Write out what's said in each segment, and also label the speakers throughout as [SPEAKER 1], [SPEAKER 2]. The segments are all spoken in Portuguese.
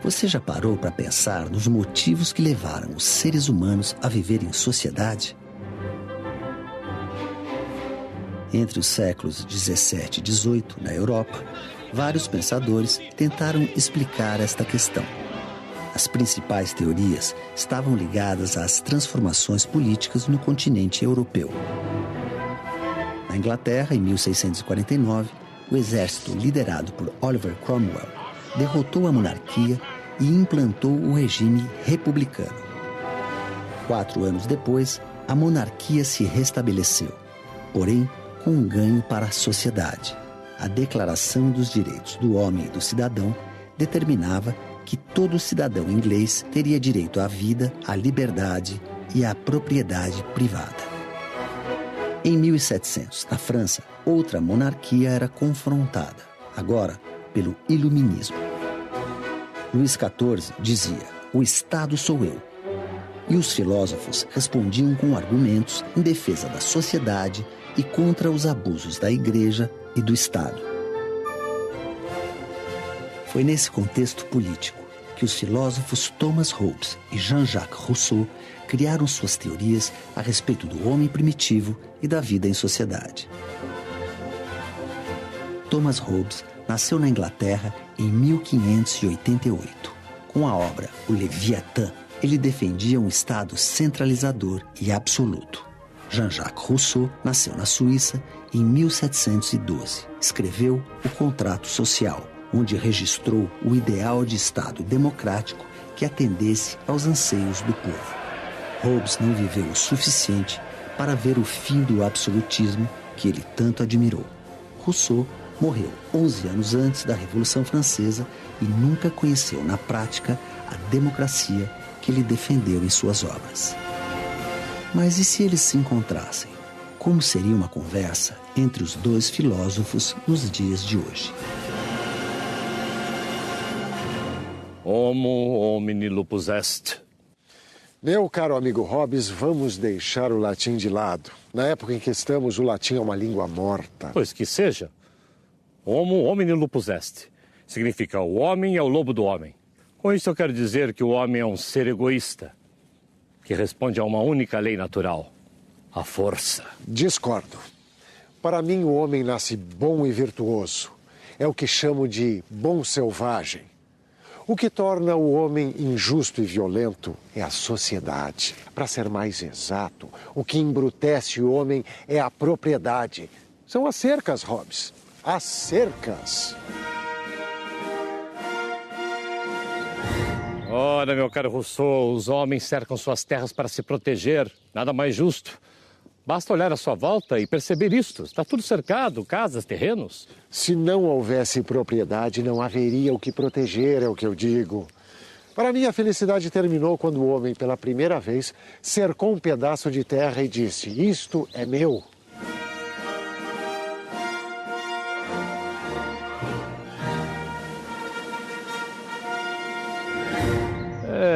[SPEAKER 1] Você já parou para pensar nos motivos que levaram os seres humanos a viver em sociedade? Entre os séculos 17 e 18, na Europa, vários pensadores tentaram explicar esta questão. As principais teorias estavam ligadas às transformações políticas no continente europeu. Na Inglaterra, em 1649, o exército liderado por Oliver Cromwell derrotou a monarquia e implantou o regime republicano. 4 anos depois, a monarquia se restabeleceu, porém com um ganho para a sociedade. A Declaração dos Direitos do Homem e do Cidadão determinava que todo cidadão inglês teria direito à vida, à liberdade e à propriedade privada. Em 1700, na França, outra monarquia era confrontada, agora pelo Iluminismo. Luís XIV dizia: "O Estado sou eu." E os filósofos respondiam com argumentos em defesa da sociedade e contra os abusos da Igreja e do Estado. Foi nesse contexto político que os filósofos Thomas Hobbes e Jean-Jacques Rousseau criaram suas teorias a respeito do homem primitivo e da vida em sociedade. Thomas Hobbes nasceu na Inglaterra em 1588. Com a obra O Leviatã, ele defendia um Estado centralizador e absoluto. Jean-Jacques Rousseau nasceu na Suíça em 1712. Escreveu O Contrato Social, onde registrou o ideal de Estado democrático que atendesse aos anseios do povo. Hobbes não viveu o suficiente para ver o fim do absolutismo que ele tanto admirou. Rousseau morreu 11 anos antes da Revolução Francesa e nunca conheceu na prática a democracia que ele defendeu em suas obras. Mas e se eles se encontrassem? Como seria uma conversa entre os dois filósofos nos dias de hoje?
[SPEAKER 2] Homo homini lupus est.
[SPEAKER 3] Meu caro amigo Hobbes, vamos deixar o latim de lado. Na época em que estamos, o latim é uma língua morta.
[SPEAKER 2] Pois que seja. Homo homini lupus est. Significa o homem é o lobo do homem. Com isso eu quero dizer que o homem é um ser egoísta, que responde a uma única lei natural, a força.
[SPEAKER 3] Discordo. Para mim, o homem nasce bom e virtuoso. É o que chamo de bom selvagem. O que torna o homem injusto e violento é a sociedade. Para ser mais exato, o que embrutece o homem é a propriedade. São as cercas, Hobbes. As cercas.
[SPEAKER 2] Ora, meu caro Rousseau, os homens cercam suas terras para se proteger. Nada mais justo. Basta olhar à sua volta e perceber isto. Está tudo cercado, casas, terrenos.
[SPEAKER 3] Se não houvesse propriedade, não haveria o que proteger, é o que eu digo. Para mim, a felicidade terminou quando o homem, pela primeira vez, cercou um pedaço de terra e disse: "Isto é meu."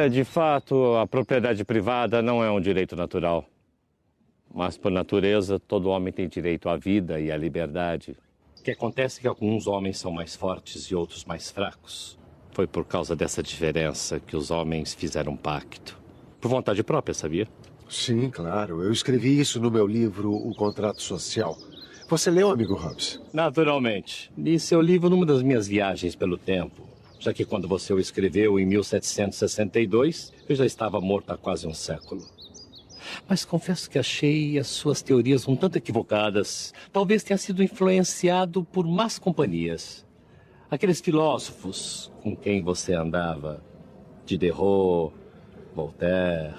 [SPEAKER 2] De fato, a propriedade privada não é um direito natural. Mas, por natureza, todo homem tem direito à vida e à liberdade. O que acontece é que alguns homens são mais fortes e outros mais fracos. Foi por causa dessa diferença que os homens fizeram um pacto. Por vontade própria, sabia?
[SPEAKER 3] Sim, claro. Eu escrevi isso no meu livro O Contrato Social. Você leu, amigo Hobbes?
[SPEAKER 2] Naturalmente. Li seu livro numa das minhas viagens pelo tempo. Já que quando você o escreveu em 1762, eu já estava morto há quase um século. Mas confesso que achei as suas teorias um tanto equivocadas. Talvez tenha sido influenciado por más companhias. Aqueles filósofos com quem você andava. Diderot, Voltaire.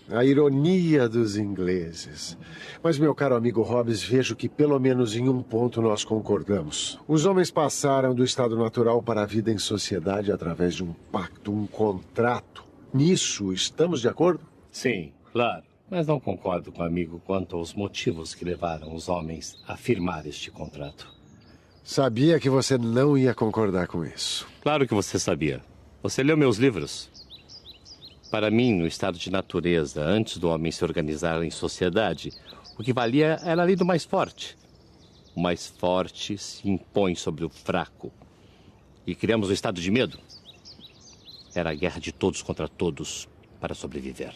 [SPEAKER 3] A ironia dos ingleses. Mas, meu caro amigo Hobbes, vejo que pelo menos em um ponto nós concordamos. Os homens passaram do estado natural para a vida em sociedade através de um pacto, um contrato. Nisso, estamos de acordo?
[SPEAKER 2] Sim, claro. Mas não concordo com o amigo quanto aos motivos que levaram os homens a firmar este contrato.
[SPEAKER 3] Sabia que você não ia concordar com isso.
[SPEAKER 2] Claro que você sabia. Você leu meus livros. Para mim, no estado de natureza, antes do homem se organizar em sociedade, o que valia era a lei do mais forte. O mais forte se impõe sobre o fraco. E criamos o estado de medo. Era a guerra de todos contra todos para sobreviver.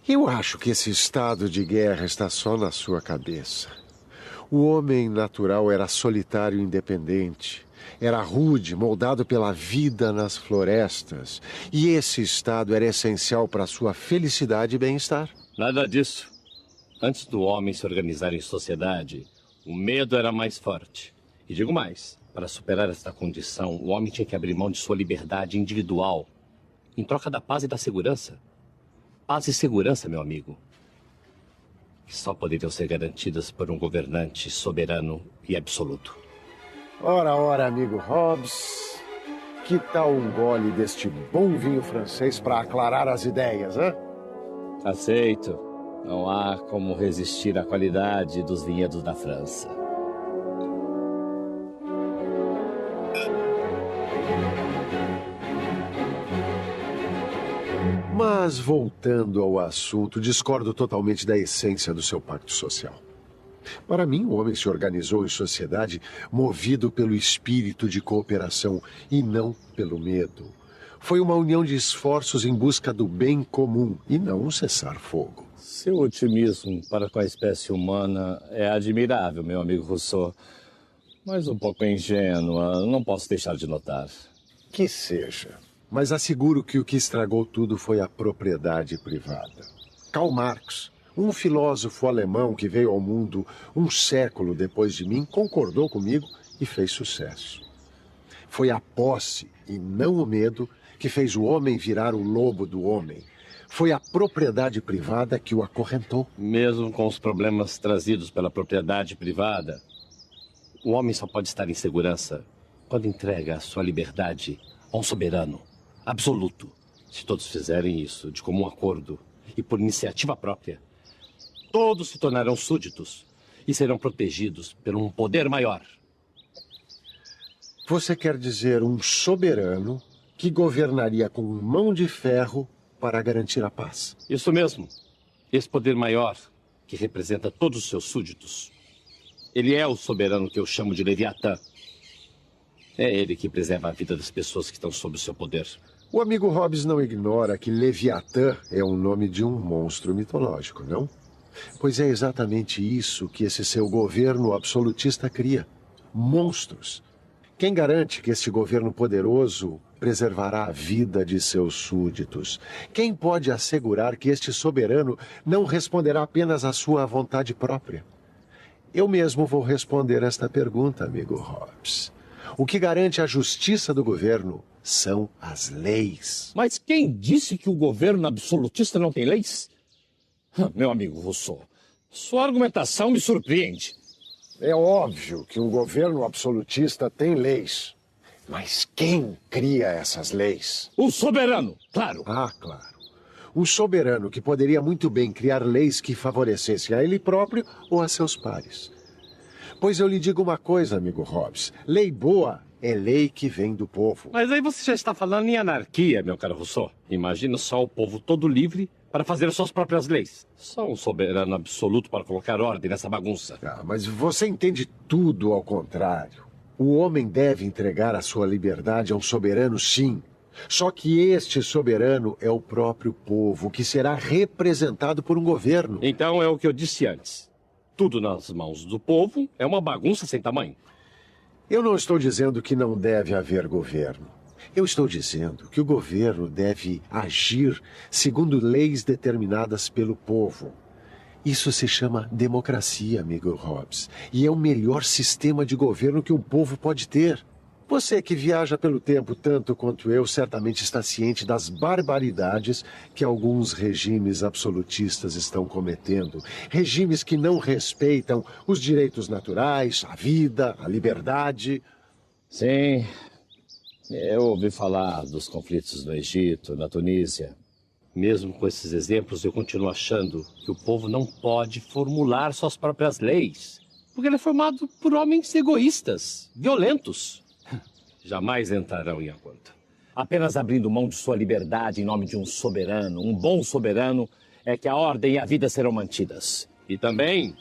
[SPEAKER 3] Eu acho que esse estado de guerra está só na sua cabeça. O homem natural era solitário e independente. Era rude, moldado pela vida nas florestas. E esse estado era essencial para a sua felicidade e bem-estar.
[SPEAKER 2] Nada disso. Antes do homem se organizar em sociedade, o medo era mais forte. E digo mais, para superar esta condição, o homem tinha que abrir mão de sua liberdade individual em troca da paz e da segurança. Paz e segurança, meu amigo, que só poderiam ser garantidas por um governante soberano e absoluto.
[SPEAKER 3] Ora, amigo Hobbes, que tal um gole deste bom vinho francês para aclarar as ideias, hein?
[SPEAKER 2] Aceito. Não há como resistir à qualidade dos vinhedos da França.
[SPEAKER 3] Mas, voltando ao assunto, discordo totalmente da essência do seu pacto social. Para mim, o homem se organizou em sociedade movido pelo espírito de cooperação e não pelo medo. Foi uma união de esforços em busca do bem comum e não um cessar-fogo.
[SPEAKER 2] Seu otimismo para com a espécie humana é admirável, meu amigo Rousseau. Mas um pouco ingênua, não posso deixar de notar.
[SPEAKER 3] Que seja. Mas asseguro que o que estragou tudo foi a propriedade privada. Karl Marx, um filósofo alemão que veio ao mundo um século depois de mim, concordou comigo e fez sucesso. Foi a posse e não o medo que fez o homem virar o lobo do homem. Foi a propriedade privada que o acorrentou.
[SPEAKER 2] Mesmo com os problemas trazidos pela propriedade privada, o homem só pode estar em segurança quando entrega a sua liberdade a um soberano absoluto. Se todos fizerem isso de comum acordo e por iniciativa própria, todos se tornarão súditos e serão protegidos por um poder maior.
[SPEAKER 3] Você quer dizer um soberano que governaria com mão de ferro para garantir a paz?
[SPEAKER 2] Isso mesmo. Esse poder maior, que representa todos os seus súditos. Ele é o soberano que eu chamo de Leviatã. É ele que preserva a vida das pessoas que estão sob o seu poder.
[SPEAKER 3] O amigo Hobbes não ignora que Leviatã é o nome de um monstro mitológico, não? Pois é exatamente isso que esse seu governo absolutista cria. Monstros. Quem garante que este governo poderoso preservará a vida de seus súditos? Quem pode assegurar que este soberano não responderá apenas à sua vontade própria? Eu mesmo vou responder esta pergunta, amigo Hobbes. O que garante a justiça do governo são as leis.
[SPEAKER 2] Mas quem disse que o governo absolutista não tem leis? Meu amigo Rousseau, sua argumentação me surpreende.
[SPEAKER 3] É óbvio que um governo absolutista tem leis. Mas quem cria essas leis?
[SPEAKER 2] O soberano, claro.
[SPEAKER 3] Ah, claro. Um soberano que poderia muito bem criar leis que favorecessem a ele próprio ou a seus pares. Pois eu lhe digo uma coisa, amigo Hobbes. Lei boa é lei que vem do povo.
[SPEAKER 2] Mas aí você já está falando em anarquia, meu caro Rousseau. Imagina só o povo todo livre para fazer suas próprias leis. Só um soberano absoluto para colocar ordem nessa bagunça.
[SPEAKER 3] Ah, mas você entende tudo ao contrário. O homem deve entregar a sua liberdade a um soberano, sim. Só que este soberano é o próprio povo, que será representado por um governo.
[SPEAKER 2] Então é o que eu disse antes. Tudo nas mãos do povo é uma bagunça sem tamanho.
[SPEAKER 3] Eu não estou dizendo que não deve haver governo. Eu estou dizendo que o governo deve agir segundo leis determinadas pelo povo. Isso se chama democracia, amigo Hobbes. E é o melhor sistema de governo que um povo pode ter. Você que viaja pelo tempo tanto quanto eu certamente está ciente das barbaridades que alguns regimes absolutistas estão cometendo. Regimes que não respeitam os direitos naturais, a vida, a liberdade.
[SPEAKER 2] Sim, eu ouvi falar dos conflitos no Egito, na Tunísia. Mesmo com esses exemplos, eu continuo achando que o povo não pode formular suas próprias leis. Porque ele é formado por homens egoístas, violentos. Jamais entrarão em acordo. Apenas abrindo mão de sua liberdade em nome de um soberano, um bom soberano, é que a ordem e a vida serão mantidas. E também,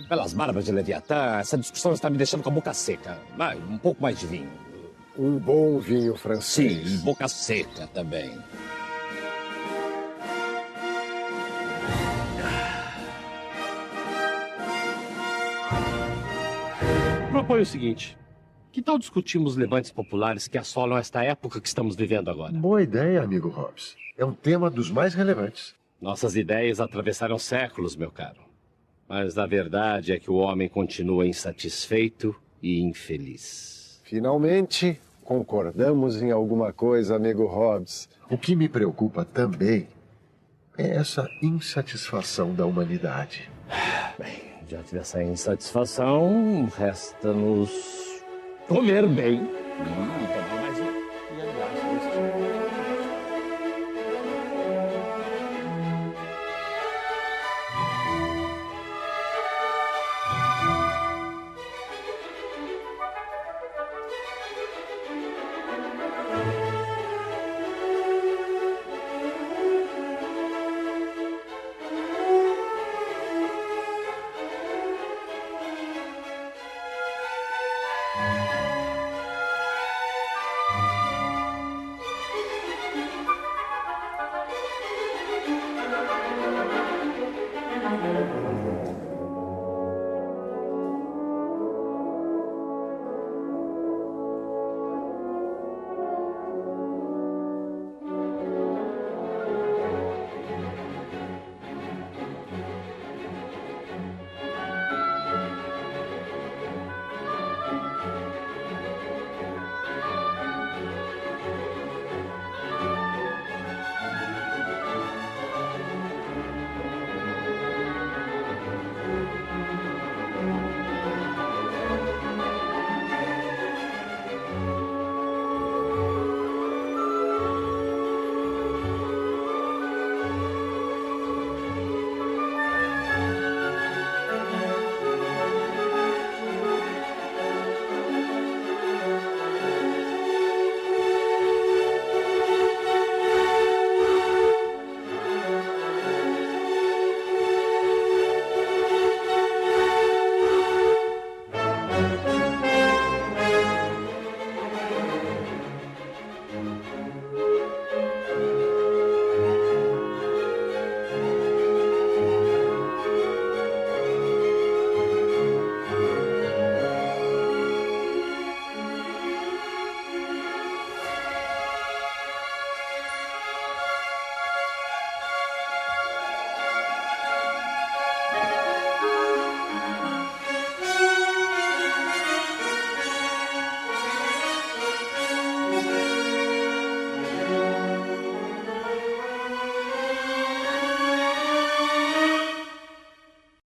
[SPEAKER 2] pelas barbas de Leviatã, essa discussão está me deixando com a boca seca. Vai, um pouco mais de vinho.
[SPEAKER 3] Um bom vinho francês.
[SPEAKER 2] Sim, e boca seca também. Proponho o seguinte. Que tal discutirmos os levantes populares que assolam esta época que estamos vivendo agora?
[SPEAKER 4] Boa ideia, amigo Hobbes. É um tema dos mais relevantes.
[SPEAKER 2] Nossas ideias atravessaram séculos, meu caro. Mas a verdade é que o homem continua insatisfeito e infeliz.
[SPEAKER 3] Finalmente, concordamos em alguma coisa, amigo Hobbes.
[SPEAKER 4] O que me preocupa também é essa insatisfação da humanidade.
[SPEAKER 2] Bem, diante dessa insatisfação, resta-nos comer bem. E tomar mais um.